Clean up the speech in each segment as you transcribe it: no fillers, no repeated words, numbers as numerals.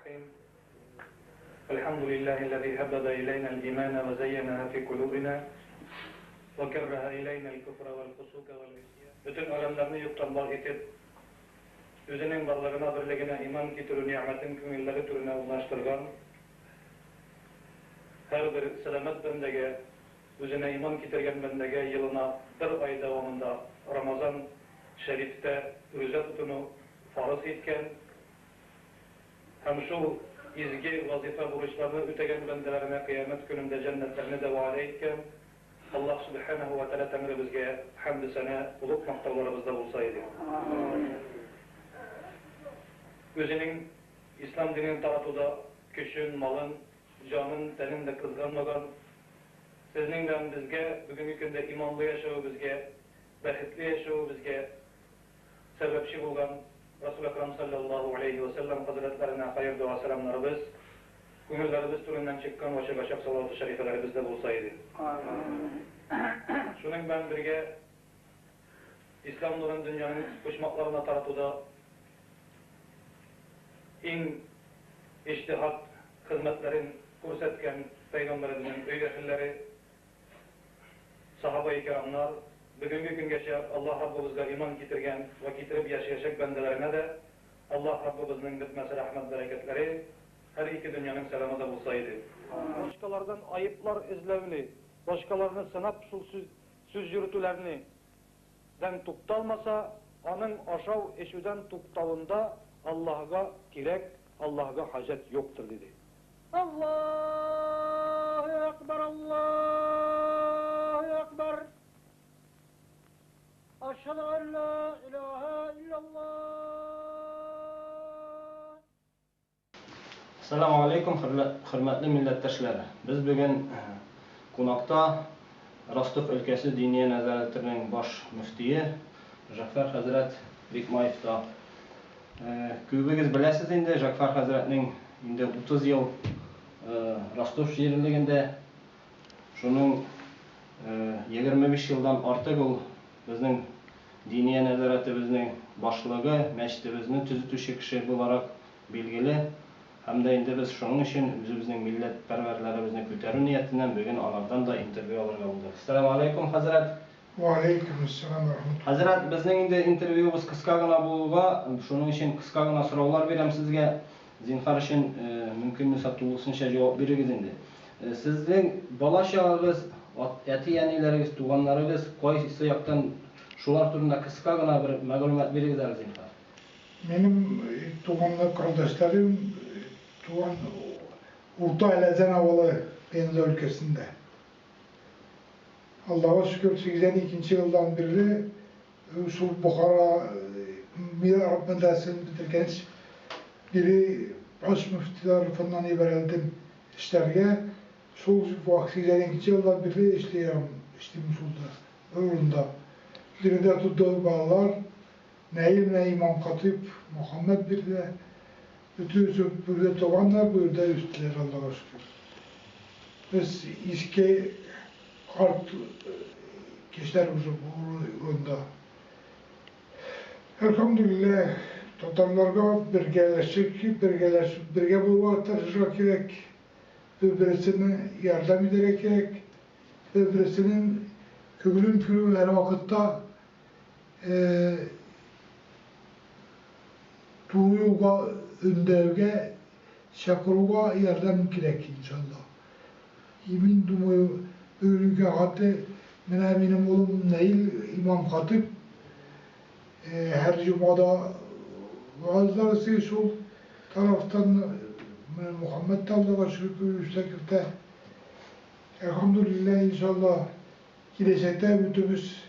الرحيم الحمد لله الذي حبب إلينا الإيمان وزينها في قلوبنا وكره إلينا الكفر والفسوق والعصيان. Bütün alemlerini yoktan var etip, özünün varlığına birliğine iman getirip nimetin kümülleri türüne ulaştırgan, her bir selamet bendege, özüne iman getirgen bendege yılına bir ay devamında Ramazan şerifte rüze tutunu farz etken, hem şu izgi vazife buruşlarını ötegen bendelerine kıyamet gününde cennetlerini de vaat etken, Allah subhanahu ve teala temri bizge hamd-i sena ulup maktallarımızda bulsaydı. Özünün İslam dinini taratuda küçün, malın, canın, tenin de kızganmadan, sizinle bizge bugünkü günde imanlı yaşağı bizge, behitli yaşağı bizge sebepçi bulgan Resul-i Ekrem sallallahu aleyhi ve sellem hazretlerine hayır dua selamlarımız, gönüllerimiz türünden çıkan ve şebaşak salatı şerifeleri bizde bulsaydı. Şunun ben birge İslam nurun dünyanın uçmaklarına taratuda en iştihat hizmetlerin kursetken Peygamberimizin öğretilleri, sahabe-i kiramlar, bugünkü gün geçer Allah Rabbimiz'e iman getirgen ve getirip yaşayacak bendelerine de Allah Rabbimiz'in bitmesi rahmet bereketleri her iki dünyanın selamı da bulsaydı. Başkalardan ayıplar izlevli, başkalarının sınap söz yürütülerini den tuktalmasa, onun aşağı eşüden tuktavında Allah'a gerek, Allah'a hacet yoktur dedi. Allahu Ekber, Allahu Ekber. Eşhedü en la ilahe illallah. Assalamu alaikum, hürmetli milletteşler. Biz bugün konakta Rostov ülkesi Diniye Nezaretinin baş müftiyi Ja'far Hazret Bikmayev'da. Köbüğünüz bilesiz indi, Ja'far Hazret'nin 30 yıl Rostov şehirliginde, şunun 25 yıldan artık ol bizning Diniye Nezaretimizning başlığı, meçhidimizning tüzütüşü kişi olarak bilgili. Hem de indi biz şunun için bizning milletperverlerimizni kötürü niyetinden bugün onlardan da intervyu alırga oldu. Assalamu alaikum Hazret. Wa alaikumussalam wa rahmatullah. Hazret, bizning indi intervyumuz qisqa gana buluğa, şunun için qisqa gana sorular berem sizge. Zinhar için mümkün tug'ilsincha javob berigiz indi. Sizning bola chog'ingiz, ati-yanilaringiz, tug'anlaringiz qaysi yoqdan shular turida qisqa gana bir ma'lumot berigiz Zinhar. Benim tuğanlı kardeşlerim tuğan Urta Elezen Havalı Benza ülkesinde. Allah'a şükür 82. yıldan beri Usul Bukhara bir Arap medresini bitirgen biri baş müftü tarafından ibaretim işlerge sol 82. yıldan beri işleyiyorum Usul'da, Öğrün'de. Birinde tuttuğu bağlar Neil İmam Katip, Muhammed bir de bütün burada çoğanlar burada üstler Allah'a şükür. Biz iske kart kişiler burada. Elhamdülillah Tatarlarga birge bulmak tartışmak gerek. Birbirisine yardım ederek gerek. Birbirisinin kömürün pürü her vakitte tuğuga, öndevge, şakruga yardım gerek inşallah. Yemin dumuyu ülke hatı, benim oğlum Neil İmam Hatip her cumada vaazları sol taraftan Muhammed Allah'a şükür üstekirte elhamdülillah inşallah gelecekte bütünümüz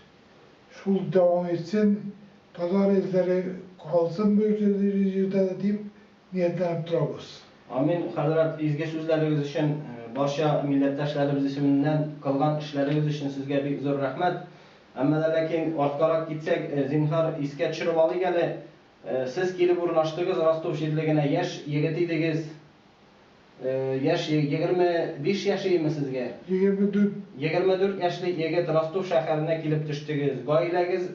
şul devam etsin, pazar izleri kalsın böylece deyip niyetlenip durabız. Amin. Hazret, izge sözleriniz için, başka milletteşlerimiz isminden kılgan işleriniz için sizge bir zor rahmet. Ama lakin artkarak gitsek, zinhar iske çırvalı gele, siz gelip urnaştığınız Rostov şehirligine yaş yigitiydiniz, yaş 25 yaşıyım sizge? 24. 24 yaşlı yigit Rostov şehirine gelip düştünüz. Gaileniz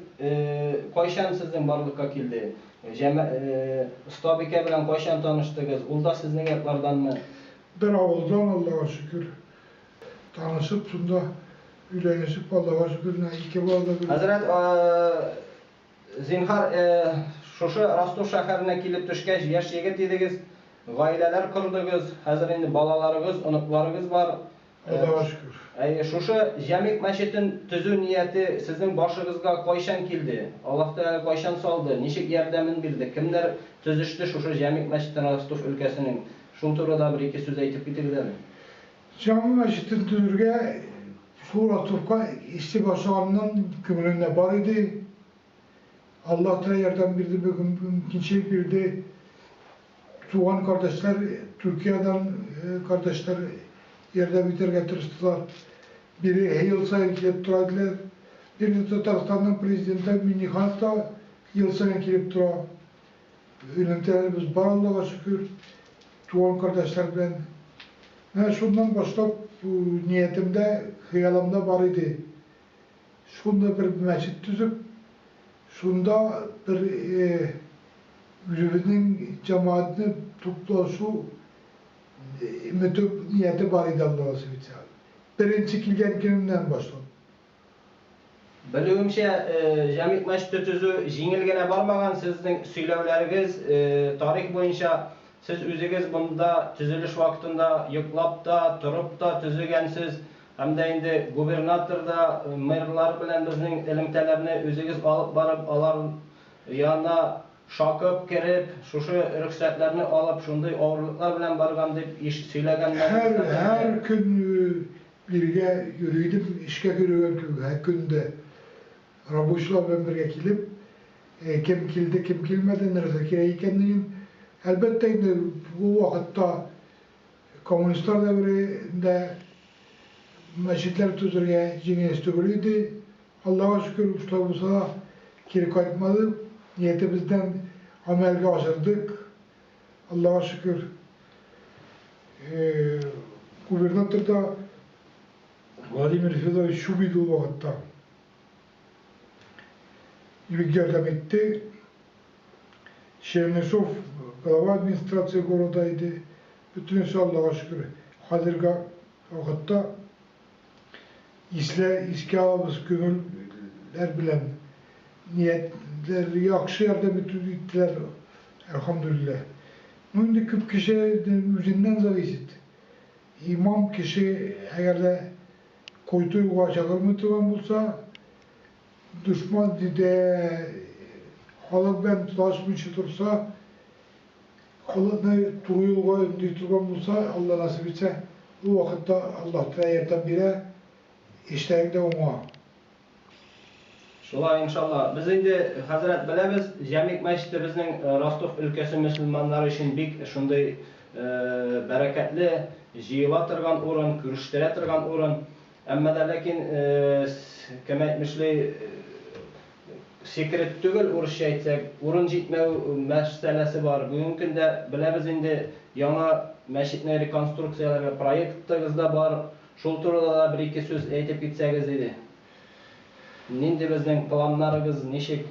kaçan sizden barlıkka keldi? Usta beke bilen kaçan tanıştınız? Ul da sizin gaplardan mı? Bir avuldan Allah'a şükür tanışıp şunda üyleşip Allah'a şükür iki bağda bir. Hazret, zinhar şuşu Rostov şäherine kilip düşkəç yaş yigit edigiz, gaileler kurdunuz, hazır indi balalarınız, unuklarınız var. Allah'a şükür. Şuşu Jamik Meşit'in tüzü niyeti sizin başınızga koyşan kildi. Allah Teala koyşan saldı. Nişik yardemin bildi. Kimler tüzüştü şuşu Jamik Meşit'in Rostov ülkesinin? Şun turada bir iki söz aytıp bitirdiler mi? Cami Meşit'in tüzürge Sura Turk'a işçi başlarından kümründe var idi. Allah Teala yerden bildi, mümkünçilik bildi. Tuğan kardeşler, Türkiye'den kardeşler yerde biter getirdiler. Biri Yılsay'ın kilip duraydılar. Biri Tatarstan'dan prezidente Minihanov da Yılsay'ın kilip durar. Ünlülerimiz var Allah'a şükür. Tuğan kardeşler ben. Ben şundan başlayıp bu niyetimde, hayalimde var idi. Şunda bir mescid düzüp, şunda bir yüzünün cemaatini toplaşı ümitip niyeti var idi Allah'a şükür. Birinci kilgen günümden başladım. Bilgimçe Jamik Meşit'i tüzü jingilgene barmagan sizin süylevleriniz tarih boyunca siz özünüz bunda tüzülüş vaktinde yüklap da, turup da tüzügensiz hem de indi gubernator da, mayorlar bilen bizning elimtelerini özünüz alıp barıp alar yanına şakıp kirip, şuşu rüksatlarını alıp şunday ağırlıklar bilen bargan dep iş söylegenler. Her gün birge yürüydüm, işe yürüyorum her günde. Rabuşla ben birge kilip, kim kildi, kim kilmedi, nerede kireyken kendiyim. Elbette bu vakitte komünistler devrinde meşitler tüzürge cingeniz tügülüydü. Allah'a şükür usta olsa da kiri kayıtmadı. Niyetimizden amelge aşırdık. Allah'a şükür. Gubernatör da Vladimir Fedoroviç Şubiydi o vakitte. İlk yardım etti. Şernesov Glava administrasiya gorodaydı. Bütün Allah'a şükür. Hazırga vakitte iske alabız gönüller bilen niyetler yakşı yardım ettiler. Elhamdülillah. Şimdi küp kişi yüzünden zavisit. İmam kişi eğer de koyduğu uğaçakır mı tutan bulsa düşman dide halı ben tulaşmış dursa halı turuyu koyduğu tutan bulsa Allah nasip etse bu vakitte Allah yerden bire işlerinde ona. Şolay inşallah. Biz indi Hazret bilemiz, Jamik Meşit'i bizning Rostov ülkesi Müslümanlar için bik şunday bereketli jiyila turgan o'rin, ko'rishtira turgan o'rin. Amma da lekin kim aytmishli sekret tugul urushcha aytsak, o'rin jetmau masalasi bor. Bugungi kunda bilamiz endi yana masjidni rekonstruksiyalarga proyektingizda bor. Şol turada da bir iki söz aytib ketsangiz edi. Nindi bizning planlarımız neşik?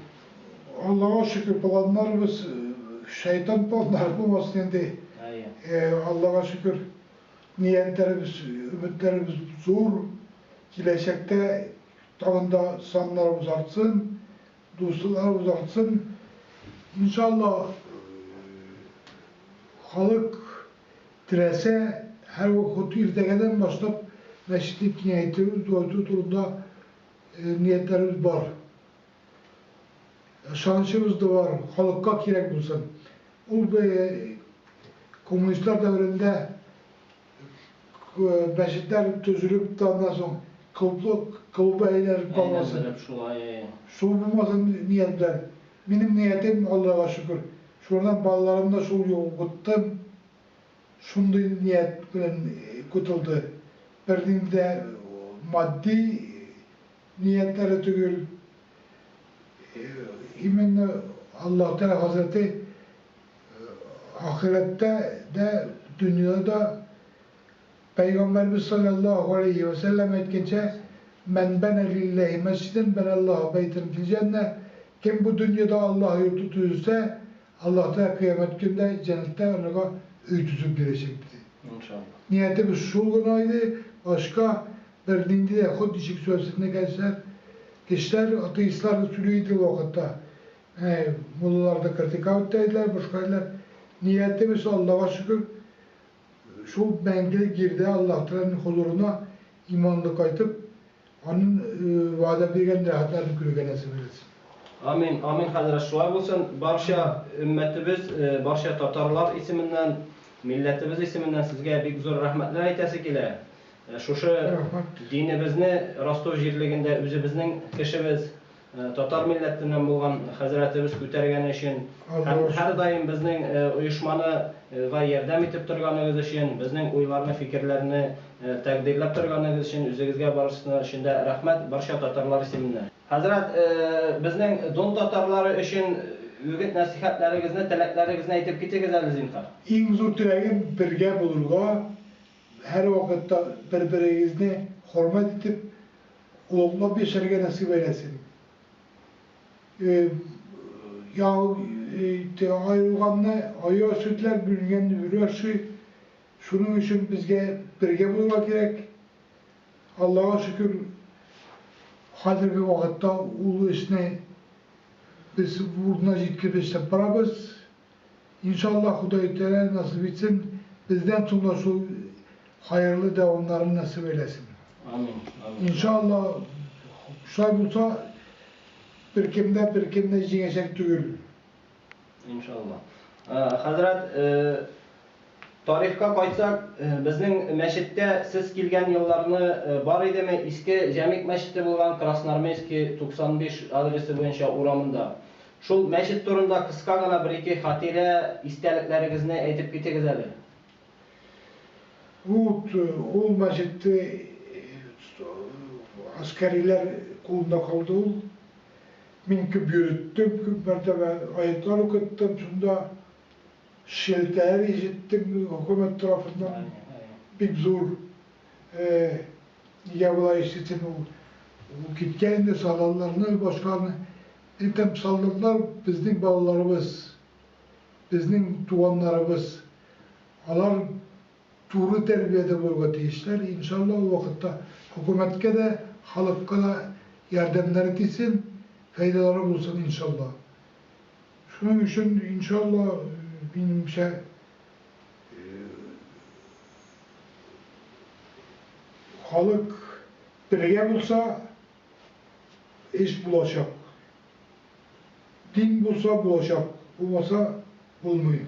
Allah'a şükür planlarımız şeytan planları bulmasın endi. Allah'a şükür niyetlerimiz, ümitlerimiz zor. Gelecekte tağında sanlarımız artsın, dostlarımız artsın. İnşallah halk direse her vakit irtegeden başlayıp meşitlik niyetimiz doyduğu durumda niyetlerimiz var. Şansımız da var. Halka gerek bulsun. O komünistler devrinde meşitler tüzülüp de ondan sonra kılıbı eğlenip kalmasın. Şu bulmasın niyetler. Benim niyetim Allah'a şükür. Şuradan bağlarımda şu yolu gittim. Şunday niyet bilen kutuldu. Birinde maddi niyetleri tügül. İminle Allah Teala Hazreti ahirette de dünyada Peygamberimiz sallallahu aleyhi ve sellem etkince men bene lillahi mesciden ben Allah'a beytin fil cennet kim bu dünyada Allah yurdu tüzse Allah da kıyamet günde cennette ona öğütüzüp verecekti. İnşallah. Niyetimiz şul günaydı. Başka bir dinde de Hud dişik sözüne gelseler kişiler ateistler sürüydü o vakitte. Mullalar da kritik ettiler, başkalar. Niyetimiz Allah'a şükür şu mengile girdi Allah'ın huzuruna imanlı kaytıp onun vaade vergen rahatlarını kürüge nasip etsin. Amin. Amin Hazret. Şuay olsun. Barşa ümmetimiz, barşa Tatarlar isiminden, milletimiz isiminden sizge bir zor rahmetler aytası kile. Şuşu dinimizni Rostov jirliginde özümüzning kişimiz Tatar milletinden bolgan Hazretimiz kötergen için her daim bizning uyuşmаны va yordam etip turganıgız için, bizning oylarını, fikirlerini takdirlep turganıgız için özünüzge barışsına şunda rahmet barşa Tatarlar isiminden. Hazret bizning Don Tatarlары için ögüt nasihatlarınızı, tileklerinizi aytip ketiniz zinhar. En zor dileğim birge bulurga, her vakitte birbirinizni hürmet edip ulug'lab yaşarga nasip eylesin. Ayrılganını ayağı sütler, bürüngenini bürürsü. Şunun için bizge birge bulmak gerek. Allah'a şükür hazırki vakitte ulu işine biz burada yetkizip barabız. İnşallah Hudayi Teala nasip etsin. Bizden sonra şu hayırlı devamlarını nasip eylesin. Amin. Amin. İnşallah şay bulsa bir kimde cingecek tügül. İnşallah. Hazret tarihka qaytsak, bizning meşitte siz kelgan yıllarını bar edimi eski Jamik meşitte bolgan Krasnoarmeyskiy 95 adresi boyunca uramında. Şul meşit turunda kıska gana bir iki hatire isteliklerinizni aytip ketiniz ali. Ul meşitte askeriler kolunda kaldı ul. Men köp yürüttüm, köp mertebe ayetler okuttum, şunda şelter işittim hükümet tarafından. Pek zor. Niye bulay işitsin o gitkeninde sallarlarını, başkalarını etem sallarlar bizning balalarımız, bizning tuğanlarımız. Alar tuğru terbiyede bolga tiyişler. İnşallah o vakitte hükümetke de, halkka da yardımları etsin, faydaları bulsun inşallah. Şunun için inşallah benimse halk birge bulsa iş bulaşak. Din bulsa bulaşak. Bulmasa bulmuyor.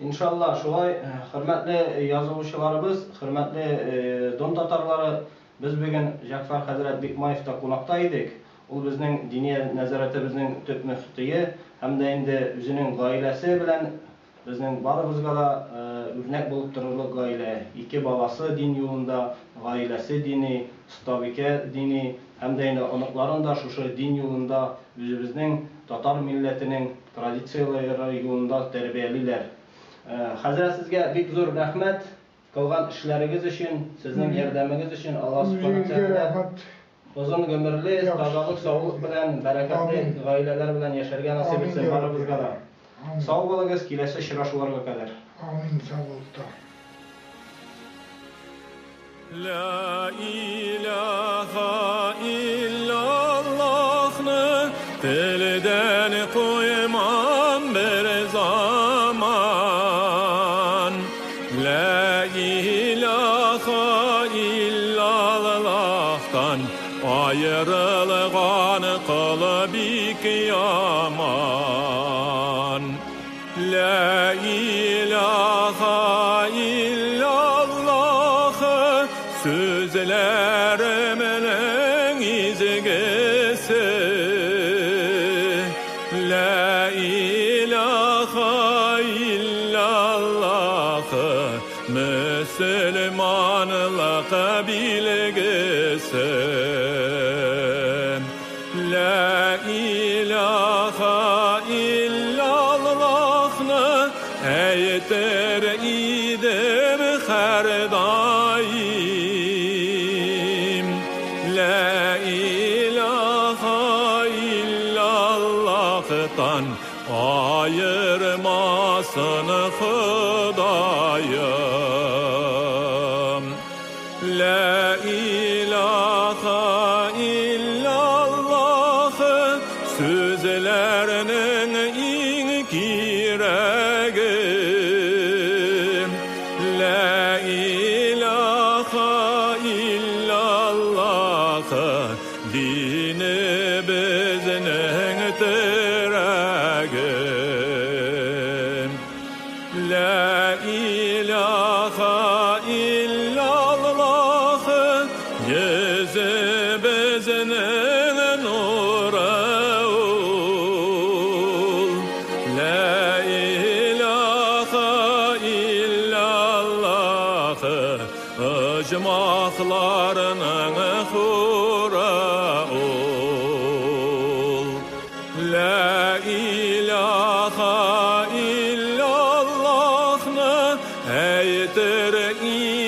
İnşallah şolay hürmetli yazılışçılarımız, hürmetli Don Tatarları biz bugün Jafar Hazret Bikmayev'da konakta idik. O bizning diniye nazoratimizning tüp müftüyü hem de indi özünün gailesi bilen bizning barımızga da örnek bulup dururluk gaile. İki balası din yolunda, gailesi dini, Stavike dini hem de indi onukların da şuşu din yolunda özümüzün Tatar milletinin tradisiyaları yolunda terbiyeliler. Hazret sizge bek zor rahmet kılgan işleriniz için, sizin yardımınız için Allah subhanahu wa ta'ala uzun ömürlü, tazalık, sağlık bilen, bereketli gaileler bilen yaşarga nasip etsin barımızga da. Sağ olunuz, kilesi şiraşularga kadar. Amin. Sağ olun. La ilahe illallah'ını dilden koymam bir zaman. La ilahe illallah'tan ayrılgan kalbi yaman. La ilahe illallah sözlerimin izgisi. La ilahe illallah Müslümanlık bilgisi. La ilahe illallah'ını eytir idim her daim. La ilahe illallah ayırmasın Hudayım. La ilahe illallah sözlerinin ilk kiregi. La ilahe illallah dini bizning tiragim. La ilahe illallah yüzü bizning nurul. La ilahe illallah ıcmaklarının huraul. La ilahe illallah'ını eytir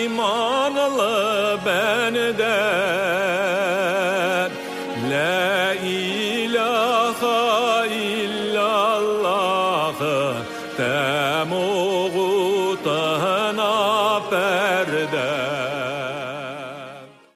imanlı benden. La ilahe illallah temuğuta